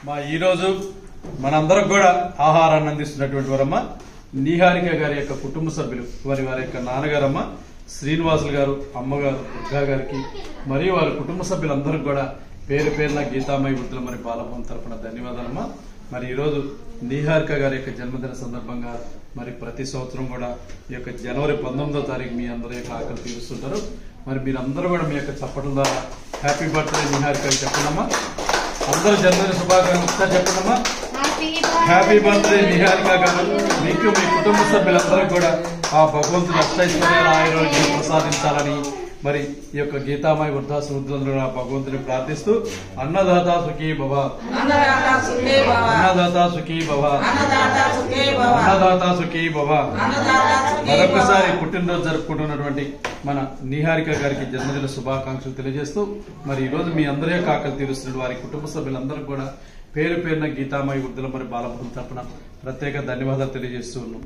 మా ఈ రోజు మనందరికి కూడా ఆహారాన్ని అందిస్తున్నటువంటి వారమ్మ నిహారిక గారి యొక్క కుటుంబ సభ్యులు వారి యొక్క నాన్నగారమ్మ శ్రీనివాసులు గారు, అమ్మగారు దుర్గా గారికి మరియు వారి కుటుంబ సభ్యులందరికీ కూడా పేరు పేరున గీతామయ వృద్ధుల మరి బాలభవన్ తరపున ధన్యవాదాలమ్మా. మరి ఈ రోజు నిహారిక గారి యొక్క జన్మదిన సందర్భంగా మరి ప్రతి సంవత్సరం కూడా ఈ యొక్క జనవరి 19వ తారీఖు మీ అందరి యొక్క ఆకలి తీరుస్తుంటారు. మరి మీరందరూ కూడా మీ యొక్క చప్పట్ల ద్వారా హ్యాపీ బర్త్డే నిహారిక చెప్పండమ్మా. అందరూ జన్మదిన శుభాకాంక్షలు చెప్పండమ్మా. హ్యాపీ బర్త్డే నిహారిక గారు. మీకు మీ కుటుంబ సభ్యులందరూ కూడా ఆ భగవంతుని అష్టైశ్వర్యాల ఆరోగ్యం ప్రసాదించాలని మరి ఈ యొక్క గీతామయ వృద్ధాశ్రమంలో భగవంతుని ప్రార్థిస్తూ అన్నదాత సుఖీ భవ, అన్నదాత సుఖీ భవ, అన్నదాత సుఖీ భవ. మరొకసారి పుట్టినరోజు జరుపుకుంటున్నటువంటి మన నిహారిక గారికి జన్మదిన శుభాకాంక్షలు తెలియజేస్తూ మరి ఈ రోజు మీ అందరి యొక్క ఆకలి తీరుస్తున్న వారి కుటుంబ సభ్యులందరూ కూడా పేరు పేరున గీతామయ వృద్ధుల మరి బాలభవన్ తరపున ప్రత్యేక ధన్యవాదాలు తెలియజేస్తూ ఉన్నాం.